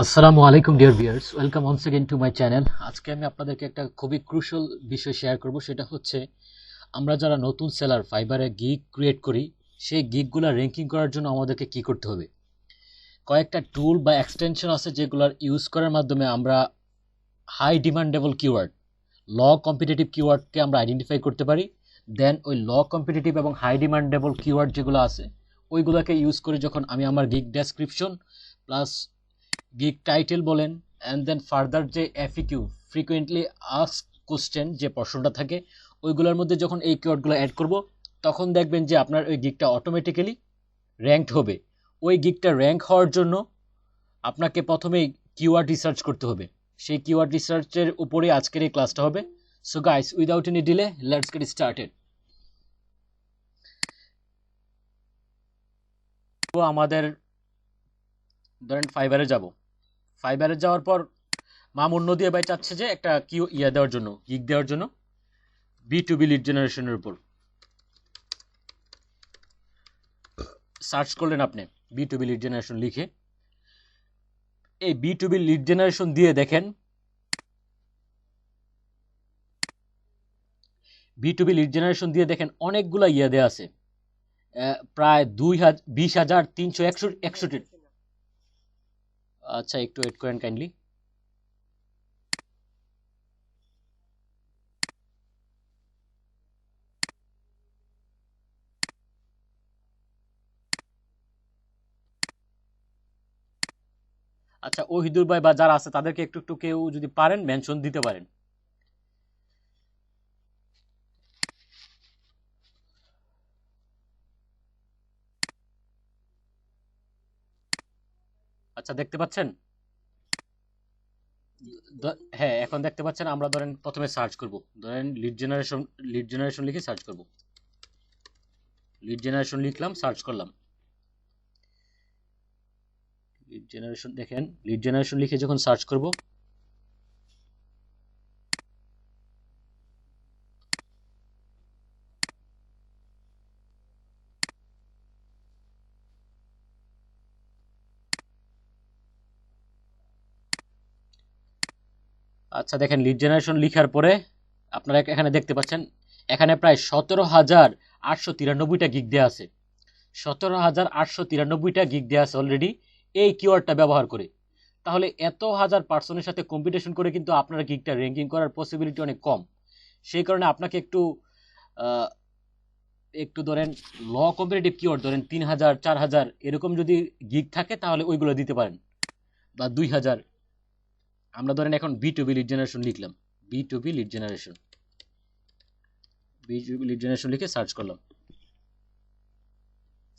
আসসালামু আলাইকুম dear viewers, welcome once again to my channel. আজকে আমি আপনাদেরকে একটা খুবই ক্রুশাল বিষয় শেয়ার করব। সেটা হচ্ছে আমরা যারা নতুন সেলার ফাইবারে গিগ ক্রিয়েট করি, সেই গিগগুলো র্যাঙ্কিং করার জন্য আমাদেরকে কি করতে হবে। কয়েকটা টুল বা এক্সটেনশন আছে যেগুলোর ইউজ করার মাধ্যমে আমরা হাই ডিমান্ডেবল কিওয়ার্ড, ল কম্পিটিটিভ কিওয়ার্ডকে আমরা আইডেন্টিফাই করতে পারি। দেন ওই ল কম্পিটিটিভ এবং হাই ডিমান্ডেবল কিওয়ার্ড যেগুলো আছে ওইগুলোকে ইউজ করে যখন আমি আমার gig description plus gig title বলেন অ্যান্ড দেন ফার্দার যে এফিকিউ ফ্রিকুয়েন্টলি আস্ক কোশ্চেন যে প্রশ্নটা থাকে ওইগুলোর মধ্যে যখন এই কিওয়ার্ডগুলো অ্যাড করব, তখন দেখবেন যে আপনার ওই গিগটা অটোমেটিক্যালি র্যাঙ্কড হবে। ওই গিগটা র্যাঙ্ক হওয়ার জন্য আপনাকে প্রথমেই কিওয়ার্ড রিসার্চ করতে হবে। সেই কিওয়ার্ড রিসার্চের উপরে আজকের এই ক্লাসটা হবে। So guys, without any delay let's get started. তো আমাদের ধরেন ফাইবারে যাব। ফাইবারে যাওয়ার পর মামুন নদিয়া ভাই চাচ্ছে যে একটা কি দেওয়ার জন্য, গিগ দেওয়ার জন্য B2B লিড জেনারেশনের উপর সার্চ করলেন আপনি। B2B লিড জেনারেশন লিখে এই B2B লিড জেনারেশন দিয়ে দেখেন, B2B লিড জেনারেশন দিয়ে দেখেন অনেকগুলা দেওয়া আছে, প্রায় 20,361। আচ্ছা, একটু ওয়েট করেন কাইন্ডলি। আচ্ছা, ওহিদুর ভাই বা যারা আছে তাদেরকে একটু একটু কেউ যদি পারেন মেনশন দিতে পারেন। আচ্ছা, দেখতে পাচ্ছেন? হ্যাঁ, এখন দেখতে পাচ্ছেন। আমরা ধরেন প্রথমে সার্চ করব, ধরেন লিড জেনারেশন লিখে সার্চ করব। লিড জেনারেশন লিখলাম, সার্চ করলাম। লিড জেনারেশন দেখেন, লিড জেনারেশন লিখে যখন সার্চ করব, আচ্ছা দেখেন লিড জেনারেশন লিখার পরে আপনারা এখানে দেখতে পাচ্ছেন, এখানে প্রায় 17,893টা গিগ দেওয়া আছে। 17,893টা গিগ দেওয়া আছে অলরেডি এই কিওয়ার্ডটা ব্যবহার করে। তাহলে এত হাজার পার্সনের সাথে কম্পিটিশন করে কিন্তু আপনার গিগটা র্যাঙ্কিং করার পসিবিলিটি অনেক কম। সেই কারণে আপনাকে একটু ধরেন ল কম্পিটিটিভ কিওয়ার্ড, ধরেন 3,000 4,000 এরকম যদি গিগ থাকে তাহলে ওইগুলো দিতে পারেন, বা 2,000। আমরা ধরেন এখন B2B লিড জেনারেশন লিখলাম, B2B lead generation, B2B lead generation লিখে সার্চ করলাম।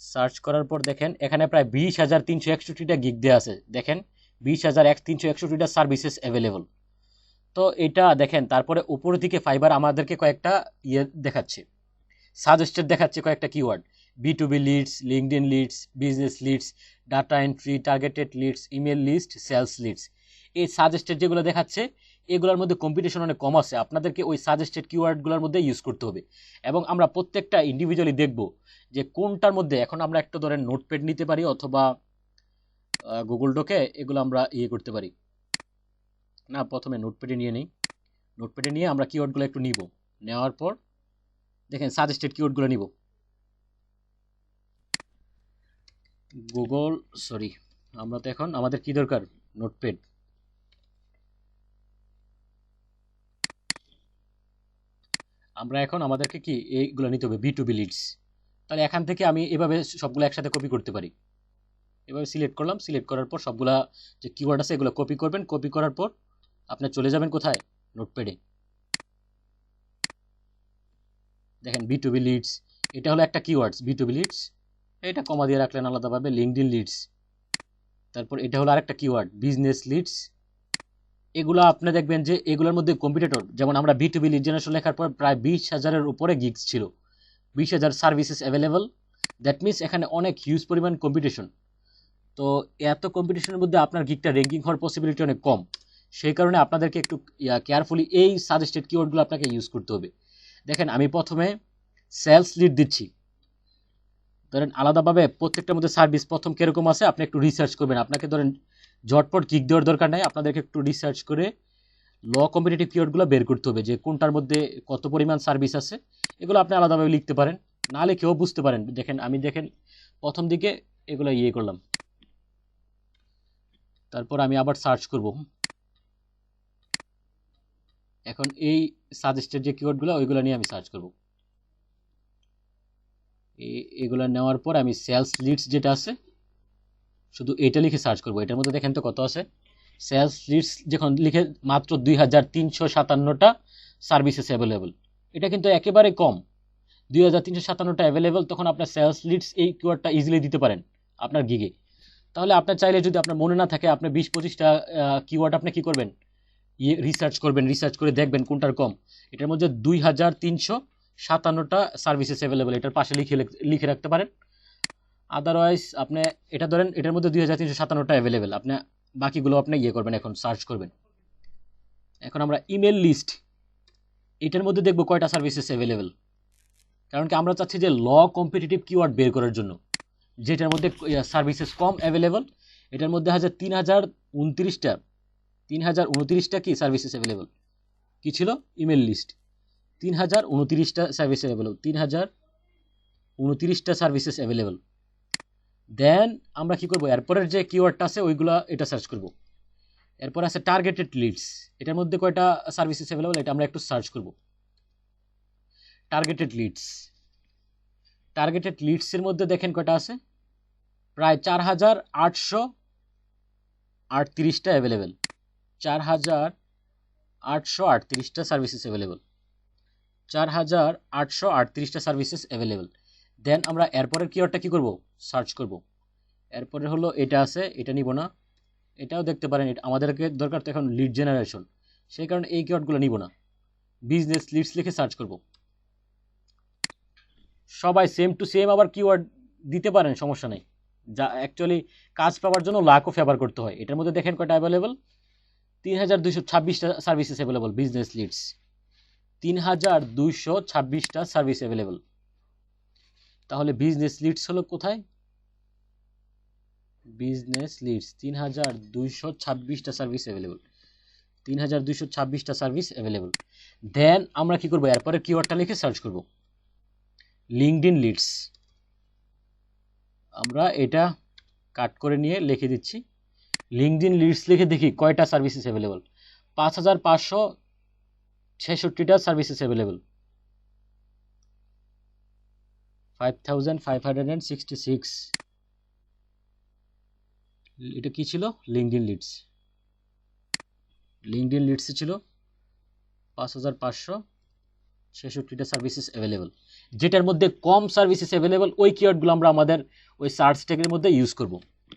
সার্চ করার পর দেখেন এখানে প্রায় 20,361টা গিগ দেওয়া আছে। দেখেন 20,361টা সার্ভিসেস অ্যাভেলেবল। তো এটা দেখেন, তারপরে উপরের দিকে ফাইবার আমাদেরকে কয়েকটা দেখাচ্ছে, সাজেস্টেড দেখাচ্ছে কয়েকটা keyword: B2B leads, LinkedIn leads, business leads, data entry, targeted leads, email list, sales leads. এই সাজেস্টেড যেগুলো দেখাচ্ছে এগুলোর মধ্যে কম্পিটিশন অনেক কম আছে। আপনাদেরকে ওই সাজেস্টেড কিওয়ার্ডগুলোর মধ্যে ইউজ করতে হবে এবং আমরা প্রত্যেকটা ইন্ডিভিজুয়ালি দেখব যে কোনটার মধ্যে। এখন আমরা একটা ধরেন নোটপ্যাড নিতে পারি অথবা গুগল ডকে, এগুলো আমরা করতে পারি। না, প্রথমে নোটপ্যাডে নিয়ে নিই। নোটপ্যাডে নিয়ে আমরা কিওয়ার্ডগুলো একটু নিব। নেওয়ার পর দেখেন সাজেস্টেড কিওয়ার্ডগুলো নিব। গুগল, সরি, আমরা তো এখন আমাদের কি দরকার, নোটপ্যাড। আমরা এখন আমাদেরকে কি এইগুলো নিতে হবে, B2B লিডস। তাহলে এখান থেকে আমি এভাবে সবগুলো একসাথে কপি করতে পারি। এভাবে সিলেক্ট করলাম, সিলেক্ট করার পর সবগুলা যে কিওয়ার্ড আছে এগুলো কপি করবেন। কপি করার পর আপনি চলে যাবেন কোথায়, নোটপ্যাডে। দেখেন B2B লিডস, এটা হলো একটা কিওয়ার্ডস B2B লিডস। এটা কমা দিয়ে রাখলেন আলাদাভাবে। লিঙ্কডইন লিডস, তারপর এটা হলো আরেকটা কিওয়ার্ড বিজনেস লিডস। এগুলো আপনি দেখবেন যে এগুলোর মধ্যে কম্পিটিটর, যেমন আমরা B2B লিড জেনারেশন লেখার পর প্রায় 20,000-এর উপরে গিগস ছিল, 20,000 সার্ভিসেস অ্যাভেলেবল। দ্যাট মিনস এখানে অনেক হিউজ পরিমাণ কম্পিটিশন। তো এত কম্পিটিশনের মধ্যে আপনার গিগটা র্যাঙ্কিং হওয়ার পসিবিলিটি অনেক কম। সেই কারণে আপনাদেরকে একটু কেয়ারফুলি এই সাজেস্টেড কিওয়ার্ডগুলো আপনাকে ইউজ করতে হবে। দেখেন আমি প্রথমে সেলস লিড দিচ্ছি। ধরেন আলাদাভাবে প্রত্যেকটার মধ্যে সার্ভিস প্রথম কীরকম আছে আপনি একটু রিসার্চ করবেন। আপনাকে ধরেন ঝটপট কিক দেওয়ার দরকার নাই, আপনাদেরকে একটু রিসার্চ করে ল কম্পিটিটিভ কিওয়ার্ডগুলো বের করতে হবে যে কোনটার মধ্যে কত পরিমাণ সার্ভিস আছে। এগুলো আপনি আলাদাভাবে লিখতে পারেন, না লিখেও বুঝতে পারেন। দেখেন আমি প্রথম দিকে এগুলো করলাম, তারপর আমি আবার সার্চ করব। এখন এই সাজেস্টেড যে কিওয়ার্ডগুলো ওইগুলো নিয়ে আমি সার্চ করব। এগুলো নেওয়ার পর আমি সেলস লিডস যেটা আছে শুধু এটা লিখে সার্চ করব। এটার মধ্যে দেখেন তো কত আছে। সেলস লিডস যখন লিখে মাত্র 2357টা সার্ভিসেস অ্যাভেলেবল। এটা কিন্তু একেবারে কম, 2357টা অ্যাভেলেবল। তখন আপনার সেলস লিডস এই কিওয়ার্ডটা ইজিলি দিতে পারেন আপনার গিগে। তাহলে আপনার চাইলে যদি আপনার মনে না থাকে, আপনি 20-25টা কিওয়ার্ড আপনি কি করবেন, রিসার্চ করবেন, রিসার্চ করে দেখবেন কোনটার কম। এটার মধ্যে 2357টা সার্ভিসেস অ্যাভেলেবল, এটার পাশে লিখে রাখতে পারেন। আদারওয়াইজ আপনি এটা ধরেন এটার মধ্যে 2357টা অ্যাভেলেবেল, আপনি বাকিগুলো আপনি করবেন, এখন সার্চ করবেন। এখন আমরা ইমেল লিস্ট, এটার মধ্যে দেখব কয়টা সার্ভিসেস অ্যাভেলেবেল। কারণ কি আমরা চাচ্ছি যে ল কম্পিটিটিভ কিওয়ার্ড বের করার জন্য, যেটার মধ্যে সার্ভিসেস কম অ্যাভেলেবল। এটার মধ্যে আছে 3029টা কি সার্ভিসেস অ্যাভেলেবল। কি ছিল? Email list. 3029টা সার্ভিস অ্যাভেলেবল, 3029টা সার্ভিসেস অ্যাভেলেবল। দেন আমরা কি করব, এরপরের যে কিওয়ার্ডটা আছে ওইগুলা এটা সার্চ করব। এরপর আছে টার্গেটেড লিডস, এটার মধ্যে কয়টা সার্ভিসেস অ্যাভেলেবল এটা আমরা একটু সার্চ করব। টার্গেটেড লিডসের মধ্যে দেখেন কয়টা আছে, প্রায় 4838টা অ্যাভেলেবল, 4838টা সার্ভিসেস অ্যাভেলেবল, 4838টা সার্ভিসেস অ্যাভেলেবল। দেন আমরা এরপরের কিওয়ার্ডটা কি করব, সার্চ করব। এরপরে হলো এটা আছে, এটা নিব না, এটাও দেখতে পারেন। আমাদেরকে দরকার তো এখন লিড জেনারেশন, সেই কারণে এই কিওয়ার্ডগুলো নিব না। বিজনেস লিডস লিখে সার্চ করব। সবাই সেম টু সেম আবার কিওয়ার্ড দিতে পারেন, সমস্যা নেই। যা অ্যাকচুয়ালি কাজ পাওয়ার জন্য লাখও ফেভার করতে হয়। এটার মধ্যে দেখেন কয়টা অ্যাভেলেবল, 3226টা সার্ভিসেস অ্যাভেলেবল। বিজনেস লিডস 3226টা সার্ভিস অ্যাভেলেবল। তাহলে বিজনেস লিডস হলো কোথায়, বিজনেস লিডস 3226টা সার্ভিস অ্যাভেলেবল, 3226টা সার্ভিস অ্যাভেলেবল। দেন আমরা কি করব, এরপরে কিওয়ার্ডটা লিখে সার্চ করব। লিঙ্কডইন লিডস, আমরা এটা কাট করে নিয়ে লিখে দিচ্ছি। লিঙ্কডইন লিডস লিখে দেখি কয়টা সার্ভিসেস অ্যাভেলেবল। 5566টা সার্ভিসেস অ্যাভেলেবল, 5566। এটা কি ছিল, লিঙ্কডইন লিডসে ছিল 5566টা সার্ভিসেস অ্যাভেলেবল। যেটার মধ্যে কম সার্ভিসেস অ্যাভেলেবল ওই কিওয়ার্ডগুলো আমরা আমাদের ওই সার্চ ট্যাগের মধ্যে ইউজ করব।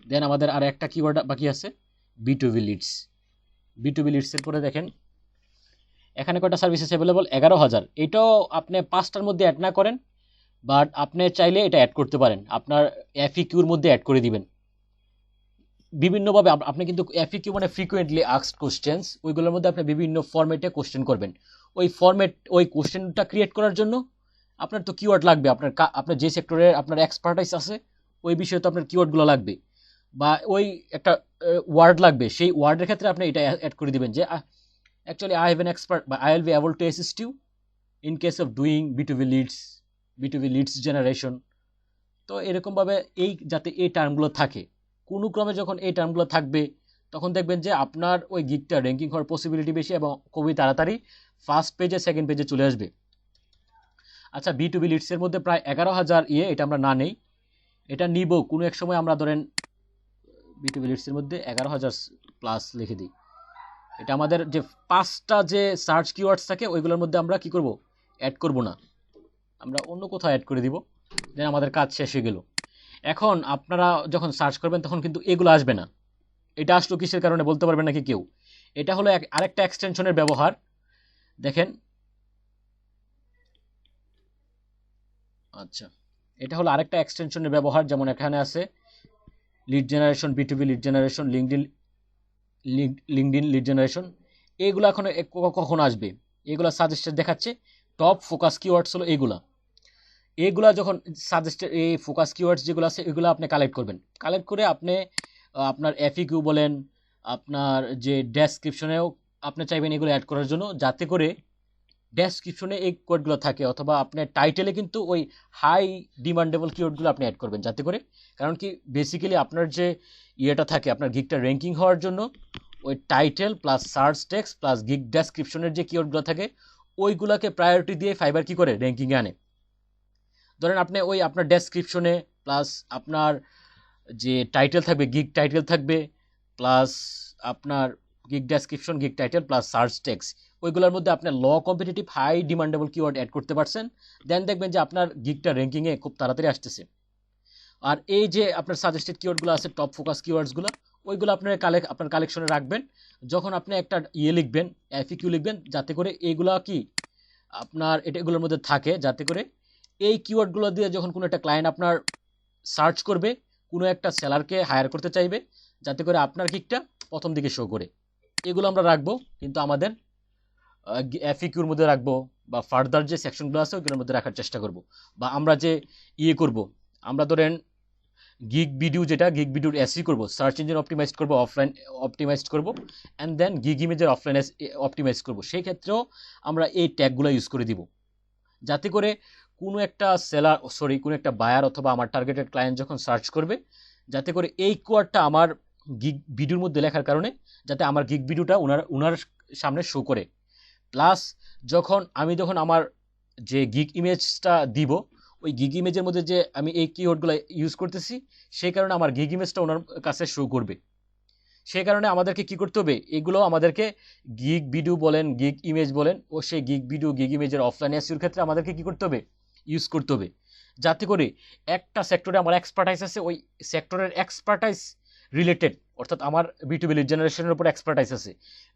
দেন আমাদের আর একটা কিওয়ার্ড বাকি আছে, বিটুবি লিডসের পরে দেখেন এখানে কয়টা সার্ভিসেস অ্যাভেলেবল, 11,000। এটাও আপনি 5টার মধ্যে অ্যাড না করেন, বাট আপনি চাইলে এটা অ্যাড করতে পারেন, আপনার এফইকিউর মধ্যে অ্যাড করে দিবেন বিভিন্নভাবে। আপনি কিন্তু এফইকিউ মানে ফ্রিকুয়েন্টলি আস্কড কোশ্চেন্স, ওইগুলোর মধ্যে আপনি বিভিন্ন ফরম্যাটে কোশ্চেন করবেন। ওই কোশ্চেনটা ক্রিয়েট করার জন্য আপনার তো কিওয়ার্ড লাগবে। আপনার যে সেক্টরে আপনার এক্সপার্টাইজ আছে ওই বিষয়ে তো আপনার কিওয়ার্ডগুলো লাগবে, বা ওই একটা ওয়ার্ড লাগবে। সেই ওয়ার্ডের ক্ষেত্রে আপনি এটা অ্যাড করে দিবেন যে actually I have an expert বা I will be able to assist you in case of doing বিটুবি লিডস জেনারেশন। তো এরকমভাবে যাতে এই টার্মগুলো থাকে, কোনো ক্রমে যখন এই টার্মগুলো থাকবে তখন দেখবেন যে আপনার ওই গিগটা র্যাঙ্কিং হওয়ার পসিবিলিটি বেশি এবং খুবই তাড়াতাড়ি ফার্স্ট পেজে সেকেন্ড পেজে চলে আসবে। আচ্ছা, বিটুবি লিডসের মধ্যে প্রায় 11,000 এটা আমরা না নেই, এটা নিব কোনো এক সময়। আমরা ধরেন বিটুবি লিডসের মধ্যে 11,000 প্লাস লিখে দিই। এটা আমাদের যে 5টা যে সার্চ কিওয়ার্ডস থাকে ওইগুলোর মধ্যে আমরা কি করব, অ্যাড করব না, আমরা অন্য কোথাও অ্যাড করে দিব। দেন আমাদের কাজ শেষ হয়ে গেল। এখন আপনারা যখন সার্চ করবেন তখন কিন্তু এগুলো আসবে না। এটা আসলো কিসের কারণে বলতে পারবেন নাকি কেউ? এটা হলো আরেকটা এক্সটেনশনের ব্যবহার। দেখেন, আচ্ছা, এটা হলো আরেকটা এক্সটেনশনের ব্যবহার। যেমন এখানে আছে lead generation, B to B lead generation, LinkedIn lead generation. এইগুলো এখন কখন আসবে, এগুলো সাজেস্টেড দেখাচ্ছে। টপ ফোকাস কিওয়ার্ডস হলো এইগুলা যখন সাজেস্টেড, এই ফোকাস কিওয়ার্ডস যেগুলো আছে এগুলো আপনি কালেক্ট করবেন। কালেক্ট করে আপনি আপনার এফইকিউ বলেন আপনার যে ডেসক্রিপশনেও আপনি চাইবেন এগুলো অ্যাড করার জন্য, যাতে করে ডেসক্রিপশনে এই কোডগুলো থাকে, অথবা আপনার টাইটেলে কিন্তু ওই হাই ডিমান্ডেবল কিওয়ার্ডগুলো আপনি অ্যাড করবেন, যাতে করে, কারণ কি বেসিক্যালি আপনার যে ইয়েটা থাকে আপনার গিগটা র্যাঙ্কিং হওয়ার জন্য, ওই title plus search text plus gig ডেসক্রিপশনের যে কিওয়ার্ডগুলো থাকে ওইগুলোকে প্রায়োরিটি দিয়ে ফাইবার কি করে র্যাঙ্কিংয়ে আনে। ধরেন আপনি ওই আপনার ডেসক্রিপশনে প্লাস আপনার যে টাইটেল থাকবে, গিগ টাইটেল থাকবে, প্লাস আপনার gig description, gig title plus search text, ওইগুলোর মধ্যে আপনার low competitive high demandable keyword add করতে পারছেন, দেন দেখবেন যে আপনার গিগটা র্যাঙ্কিংয়ে খুব তাড়াতাড়ি আসতেছে। আর এই যে আপনার সাজেস্টেড কিওয়ার্ডগুলো আছে, টপ ফোকাস কিওয়ার্ডসগুলো, ওইগুলো আপনার আপনার কালেকশনে রাখবেন। যখন আপনি একটা ইয়ে লিখবেন, এফিকিউ লিখবেন, যাতে করে এইগুলো কি আপনার এগুলোর মধ্যে থাকে, যাতে করে এই কিওয়ার্ডগুলো দিয়ে যখন কোনো একটা ক্লায়েন্ট আপনার সার্চ করবে, কোনো একটা সেলারকে হায়ার করতে চাইবে, যাতে করে আপনার গিগটা প্রথম দিকে শো করে। এগুলো আমরা রাখবো, কিন্তু আমাদের এফিকিউর মধ্যে রাখবো, বা ফার্দার যে সেকশনগুলো আছে ওইগুলোর মধ্যে রাখার চেষ্টা করব। বা আমরা যে ইয়ে করব, আমরা ধরেন গিগ ভিডিও, যেটা গিগ ভিডিওর এসই করব, সার্চ ইঞ্জিন অপটিমাইজ করব, অফলাইন অপটিমাইজ করব, অ্যান্ড দেন গিগ ইমেজের অফলাইন অপটিমাইজ করব, সেই ক্ষেত্রেও আমরা এই ট্যাগগুলো ইউজ করে দিব, যাতে করে কোনো একটা সেলার কোনো একটা বায়ার অথবা আমার টার্গেটেড ক্লায়েন্ট যখন সার্চ করবে, যাতে করে এই কোয়ার্ডটা আমার গিগ ভিডিওর মধ্যে লেখার কারণে যাতে আমার গিগ ভিডিওটা ওনার সামনে শো করে। প্লাস যখন আমার যে গিগ ইমেজটা দিব, ওই গিগ ইমেজের মধ্যে যে আমি এই কিওয়ার্ডগুলো ইউজ করতেছি, সেই কারণে আমার গিগ ইমেজটা ওনার কাছে শো করবে। সেই কারণে আমাদেরকে কি করতে হবে, এগুলো আমাদেরকে গিগ ভিডিও বলেন, গিগ ইমেজ বলেন, ও সেই গিগ ভিডিও গিগ ইমেজের অফলাইন এসইওর ক্ষেত্রে আমাদেরকে কি করতে হবে, ইউজ করতে হবে, যাতে করে একটা সেক্টরে আমার এক্সপার্টাইজ আছে, ওই সেক্টরের এক্সপার্টাইজ রিলেটেড, অর্থাৎ আমার B2B লিড জেনারেশনের উপর এক্সপার্টাইজ আছে,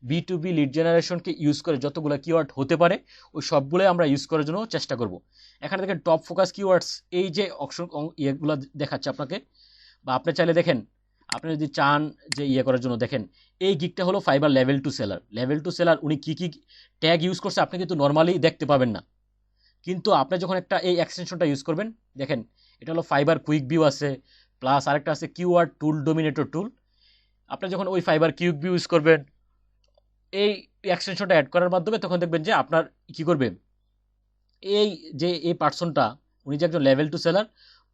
B2B লিড জেনারেশনকে ইউজ করে যতগুলো কিওয়ার্ড হতে পারে ওই সবগুলোই আমরা ইউজ করার জন্য চেষ্টা করব। এখানে দেখেন টপ ফোকাস কিওয়ার্ডস, এই যে অপশন ইয়েগুলো দেখাচ্ছে আপনাকে, বা আপনি চাইলে দেখেন, আপনি যদি চান যে ইয়ে করার জন্য, দেখেন এই গিগটা হলো fibre level 2 seller. Level 2 seller উনি কি কি ট্যাগ ইউজ করছে আপনি কিন্তু নর্মালি দেখতে পাবেন না, কিন্তু আপনি যখন একটা এই এক্সটেনশনটা ইউজ করবেন, দেখেন এটা হলো ফাইবার কুইক ভিউ আছে, প্লাস আরেকটা আছে কিওয়ার্ড টুল ডোমিনেটর টুল। আপনি যখন ওই ফাইবার কিউক ভিউ ইউজ করবেন, এই এক্সটেনশনটা অ্যাড করার মাধ্যমে, তখন দেখবেন যে আপনার কি করবে, এই পার্সনটা, উনি যে একজন লেভেল 2 সেলার,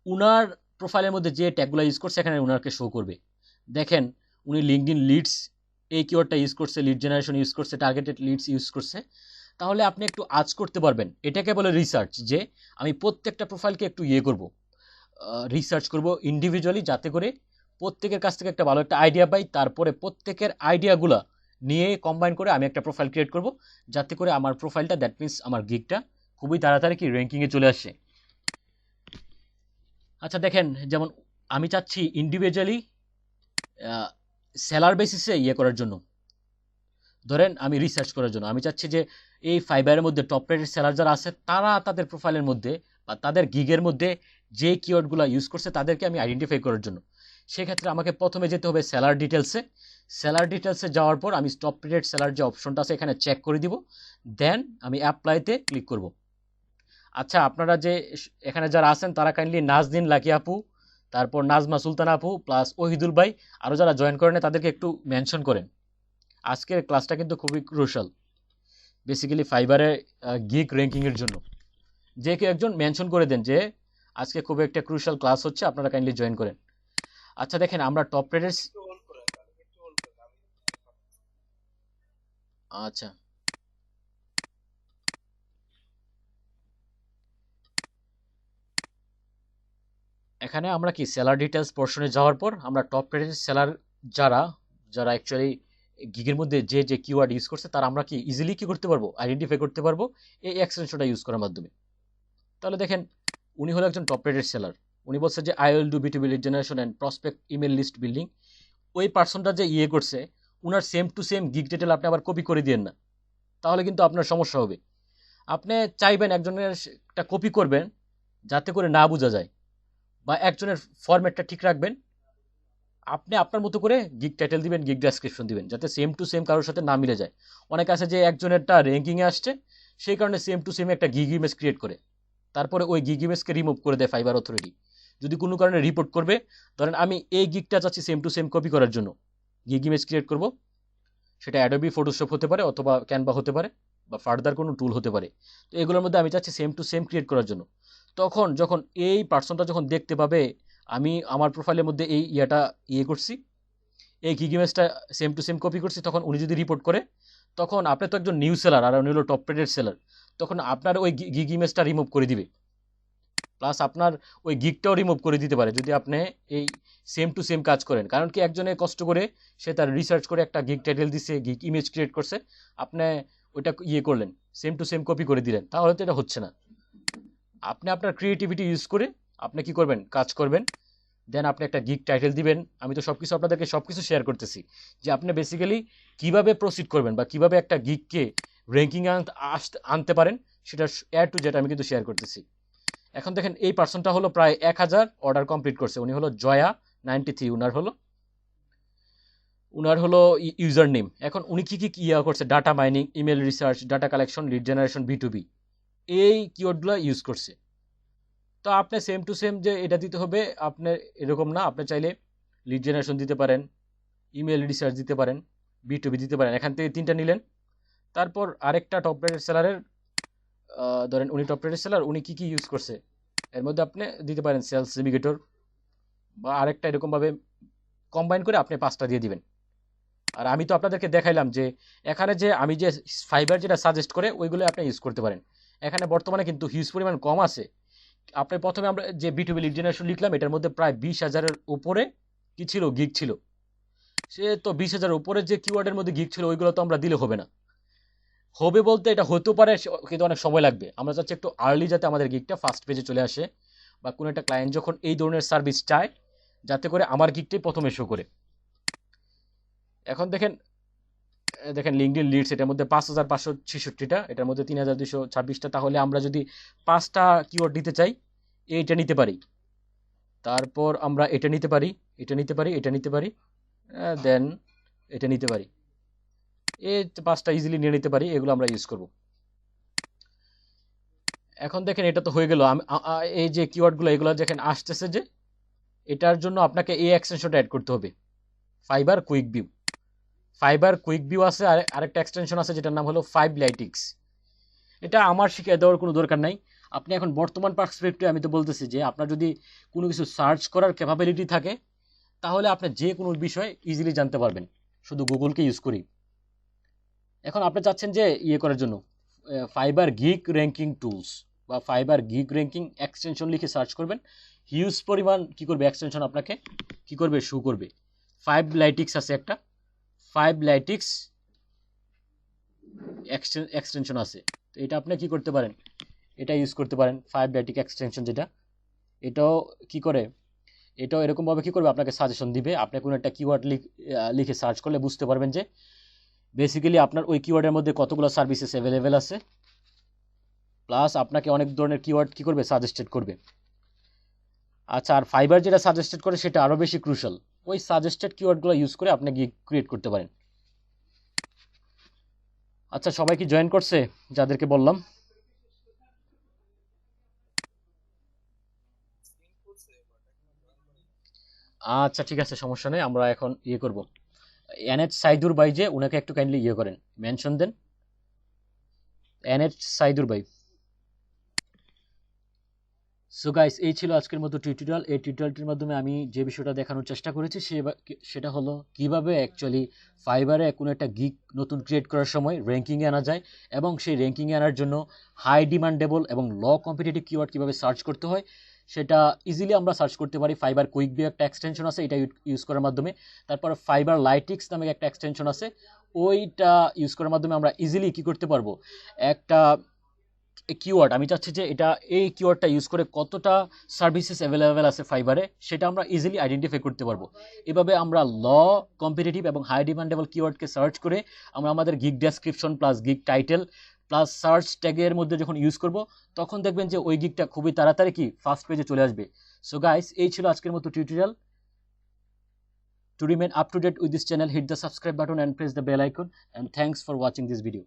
উনার প্রোফাইলের মধ্যে যে ট্যাগগুলো ইউজ করছে এখানে উনাকে শো করবে। দেখেন উনি লিঙ্কডইন লিডস এই কিওয়ার্ডটা ইউজ করছে, লিড জেনারেশন ইউজ করছে, টার্গেটেড লিডস ইউজ করছে। তাহলে আপনি একটু আজ করতে পারবেন, এটাকে বলে রিসার্চ, যে আমি প্রত্যেকটা প্রোফাইলকে একটু ইয়ে করব, রিসার্চ করব ইন্ডিভিজুয়ালি, যাতে করে প্রত্যেকের কাছ থেকে একটা ভালো একটা আইডিয়া পাই, তারপরে প্রত্যেকের আইডিয়াগুলো নিয়ে কম্বাইন করে আমি একটা প্রোফাইল ক্রিয়েট করব, যাতে করে আমার প্রোফাইলটা, দ্যাট মিনস আমার গিগটা খুবই তাড়াতাড়ি কি র্যাঙ্কিংয়ে চলে আসে। আচ্ছা দেখেন, যেমন আমি চাচ্ছি ইন্ডিভিজুয়ালি সেলার বেসিসে ইয়ে করার জন্য, ধরেন আমি রিসার্চ করার জন্য আমি চাচ্ছি যে এই ফাইবারের মধ্যে টপ রেটেড সেলার যারা আছে তারা তাদের প্রোফাইলের মধ্যে বা তাদের গিগের মধ্যে যে কিওয়ার্ডগুলো ইউজ করছে তাদেরকে আমি আইডেন্টিফাই করার জন্য, সেক্ষেত্রে আমাকে প্রথমে যেতে হবে সেলার ডিটেলসে। সেলার ডিটেলসে যাওয়ার পর আমি টপ রেটেড সেলার যে অপশনটা আছে এখানে চেক করে দিব, দেন আমি অ্যাপ্লাইতে ক্লিক করব। আচ্ছা আপনারা যে এখানে যারা আছেন তারা কাইন্ডলি নাজদিন লাকি আপু, তারপর নাজমা সুলতান আপু, প্লাস ওহিদুল ভাই, আরও যারা জয়েন করেন তাদেরকে একটু মেনশন করেন। আজকের ক্লাসটা কিন্তু খুবই ক্রুশাল, বেসিক্যালি ফাইবারে গিগ র্যাঙ্কিংয়ের জন্য। যে কেউ একজন মেনশন করে দেন যে আজকে খুব একটা ক্রুশাল ক্লাস হচ্ছে, আপনারা কাইন্ডলি জয়েন করেন। আচ্ছা দেখেন আমরা টপ রেটেড, আচ্ছা এখানে আমরা কি সেলার ডিটেলস পোর্শনে যাওয়ার পর আমরা টপ রেটেড সেলার যারা যারা অ্যাকচুয়ালি গিগের মধ্যে যে যে কিওয়ার্ড ইউজ করছে তারা আমরা কি ইজিলি কি করতে পারবো, আইডেন্টিফাই করতে পারবো এই এক্সটেনশনটা ইউজ করার মাধ্যমে। তাহলে দেখেন উনি হলো একজন টপ রেটেড সেলার, উনি বলছে যে I will do B2B lead generation and prospect email list building. ওই পার্সনটা যে ইয়ে করছে উনার same to same gig detail আপনি আবার কপি করে দিয়েন না, তাহলে কিন্তু আপনার সমস্যা হবে। আপনি চাইবেন একজনের একটা কপি করবেন যাতে করে না বোঝা যায়, বা একজনের ফরম্যাটটা ঠিক রাখবেন, আপনি আপনার মতো করে গিগ টাইটেল দিবেন, গিগ ডেসক্রিপশন দিবেন, যাতে সেম টু সেম কারোর সাথে না মিলে যায়। অনেক আছে যে একজনেরটা র্যাঙ্কিংয়ে আসছে, সেই কারণে সেম টু সেম একটা গিগ ইমেজ ক্রিয়েট করে, তারপরে ওই গিগ ইমেজকে রিমুভ করে দেয় ফাইবার অথরিটি। যদি কোনো কারণে রিপোর্ট করবে, ধরেন আমি এই গিগটা চাচ্ছি সেম টু সেম কপি করার জন্য, গিগ ইমেজ ক্রিয়েট করব, সেটা অ্যাডোবি ফটোশপ হতে পারে অথবা ক্যানভা হতে পারে বা ফার্দার কোনো টুল হতে পারে। তো এগুলোর মধ্যে আমি চাচ্ছি সেম টু সেম ক্রিয়েট করার জন্য। তখন যখন এই পার্সনটা যখন দেখতে পাবে আমি আমার প্রোফাইলের মধ্যে এই করছি, এই গিগ ইমেজটা সেম টু সেম কপি করছি, তখন উনি যদি রিপোর্ট করে, তখন আপনি তো একজন নিউ সেলার আর উনি হলো টপ রেটেড সেলার, তখন আপনার ওই গিগ ইমেজটা রিমুভ করে দিবে, প্লাস আপনার ওই গিগটাও রিমুভ করে দিতে পারে যদি আপনি এই সেম টু সেম কাজ করেন। কারণ কি একজনে কষ্ট করে সে তার রিসার্চ করে একটা গিগ টাইটেল দিছে, গিগ ইমেজ ক্রিয়েট করছে, আপনি ওইটা করলেন, সেম টু সেম কপি করে দিলেন, তাহলে তো এটা হচ্ছে না। আপনি আপনার ক্রিয়েটিভিটি ইউজ করে আপনি কি করবেন, কাজ করবেন, দেন আপনি একটা গিগ টাইটেল দিবেন। আমি তো সবকিছু আপনাদেরকে সবকিছু শেয়ার করতেছি যে আপনি বেসিক্যালি কিভাবে প্রসিড করবেন বা কিভাবে একটা গিগকে র্যাঙ্কিং আনতে পারেন, সেটা টু জেড আমি কিন্তু শেয়ার করতেছি। এখন দেখেন এই পার্সনটা হলো প্রায় 1000 অর্ডার কমপ্লিট করছে, উনি হলো জয়া 93, উনার হলো ইউজার নেম। এখন উনি কি করছে, data mining, email research, data collection, lead generation, B2B, এই কিওয়ার্ডগুলো ইউজ করছে। তো আপনি সেম টু সেম যে এটা দিতে হবে আপনার এরকম না, আপনি চাইলে লিড জেনারেশন দিতে পারেন, ইমেল রিসার্চ দিতে পারেন, B2B দিতে পারেন। এখান থেকে 3টা নিলেন। তারপর আরেকটা টপ রেটেড সেলারের ধরেন উনি টপ রেটেড সেলার, উনি কি ইউজ করছে এর মধ্যে আপনি দিতে পারেন সেলস নেভিগেটর বা আরেকটা, এরকমভাবে কম্বাইন করে আপনি 5টা দিয়ে দিবেন। আর আমি তো আপনাদেরকে দেখাইলাম যে এখানে যে আমি যে ফাইবার যেটা সাজেস্ট করে ওইগুলো আপনি ইউজ করতে পারেন। এখানে বর্তমানে কিন্তু হিউজ পরিমাণ কম আছে। আপনি প্রথমে আমরা যে B2B লিড জেনারেশন লিখলাম, এটার মধ্যে প্রায় 20,000-এর উপরে কি ছিল, গিগ ছিল। সে তো 20,000-এর উপরে যে কিওয়ার্ডের মধ্যে গিগ ছিল ওইগুলো তো আমরা দিলে হবে না। হবে বলতে এটা হতেও পারে, কিন্তু অনেক সময় লাগবে। আমরা চাচ্ছি একটু আর্লি যাতে আমাদের গিগটা ফার্স্ট পেজে চলে আসে, বা কোনো একটা ক্লায়েন্ট যখন এই ধরনের সার্ভিস চায় যাতে করে আমার গিগটাই প্রথমে শো করে। এখন দেখেন লিঙ্কডইন লিডস, এটার মধ্যে 5566টা, এটার মধ্যে 3226টা। তাহলে আমরা যদি 5টা কিওয়ার্ড দিতে চাই, এইটা নিতে পারি, তারপর আমরা এটা নিতে পারি, এটা নিতে পারি, এটা নিতে পারি, দেন এটা নিতে পারি, এই 5টা ইজিলি নিয়ে নিতে পারি, এগুলো আমরা ইউজ করব। এখন দেখেন এটা তো হয়ে গেল। এই যে কিওয়ার্ডগুলো এগুলো দেখেন আসতেছে, যে এটার জন্য আপনাকে এই এক্সটেনশনটা অ্যাড করতে হবে, fibre quick view. Fibre quick view আছে, আর আরেকটা এক্সটেনশন আছে যেটার নাম হলো ফাইবলাইটিক্স। এটা আমার শিখিয়ে দেওয়ার কোনো দরকার নাই। আপনি এখন বর্তমান পার্সপেক্টিভে আমি তো বলতেছি যে আপনার যদি কোনো কিছু সার্চ করার ক্যাপাবিলিটি থাকে, তাহলে আপনি যে কোনো বিষয় ইজিলি জানতে পারবেন শুধু গুগলকে ইউজ করি। এখন আপনি চাচ্ছেন যে করার জন্য ফাইবার গিগ র্যাঙ্কিং টুলস বা ফাইবার গিগ র্যাঙ্কিং এক্সটেনশন লিখে সার্চ করবেন, হিউজ পরিমাণ কি করবে, এক্সটেনশন আপনাকে কি করবে, শো করবে। ফাইবলাইটিক্স আছে একটা, ফাইবলাইটিক্স এক্সটেনশন আছে, তো এটা আপনি কি করতে পারেন, এটা ইউজ করতে পারেন। ফাইবলাইটিক এক্সটেনশন যেটা, এটাও কি করে, এটাও এরকমভাবে কি করবে, আপনাকে সাজেশন দিবে। আপনি কোনো একটা কিওয়ার্ড লিখে সার্চ করলে বুঝতে পারবেন যে বেসিক্যালি আপনার ওই কিওয়ার্ডের মধ্যে কতগুলো সার্ভিসেস অ্যাভেলেবেল আছে, প্লাস আপনাকে অনেক ধরনের কিওয়ার্ড কি করবে, সাজেস্টেড করবে। আচ্ছা, আর ফাইবার যেটা সাজেস্টেড করে সেটা আরও বেশি ক্রুশাল, ওই সাজেস্টেড কিওয়ার্ডগুলো ইউজ করে আপনি গিগ ক্রিয়েট করতে পারেন। আচ্ছা, সবাই কি জয়েন করছে যাদেরকে বললাম? আচ্ছা ঠিক আছে, সমস্যা নেই, আমরা এখন করব। NH সাইদুর ভাই, যে উনাকে একটু কাইন্ডলি করেন, মেনশন দেন, NH সাইদুর ভাই। সো গাইস, এই ছিল আজকের মতো টিউটোরিয়াল। এই টিউটোরিয়ালটির মাধ্যমে আমি যে বিষয়টা দেখানোর চেষ্টা করেছি সেটা হলো কিভাবে অ্যাকচুয়ালি ফাইবারে কোনো একটা গিগ নতুন ক্রিয়েট করার সময় র্যাঙ্কিংয়ে আনা যায়, এবং সেই র্যাঙ্কিংয়ে আনার জন্য হাই ডিমান্ডেবল এবং ল কম্পিটিটিভ কিওয়ার্ড কীভাবে সার্চ করতে হয় সেটা ইজিলি আমরা সার্চ করতে পারি। ফাইবার কুইক ভিউ একটা এক্সটেনশন আছে, এটা ইউজ করার মাধ্যমে। তারপর ফাইবার লাইটিক্স নামে একটা এক্সটেনশন আছে, ওইটা ইউজ করার মাধ্যমে আমরা ইজিলি কী করতে পারবো, একটা কিওয়ার্ড, আমি চাচ্ছি যে এটা এই কিওয়ার্ডটা ইউজ করে কতটা সার্ভিসেস অ্যাভেলেবেল আছে ফাইবারে, সেটা আমরা ইজিলি আইডেন্টিফাই করতে পারবো। এভাবে আমরা কম্পিটিটিভ এবং হাই ডিমান্ডেবল কিওয়ার্ডকে সার্চ করে আমরা আমাদের gig description plus gig title plus search ট্যাগের মধ্যে যখন ইউজ করব, তখন দেখবেন যে ওই গিগটা খুবই তাড়াতাড়ি কি ফার্স্ট পেজে চলে আসবে। সো গাইস, এই ছিল আজকের মতো tutorial. To remain up to date with this channel, hit the subscribe button and press the bell icon, and thanks for watching this video.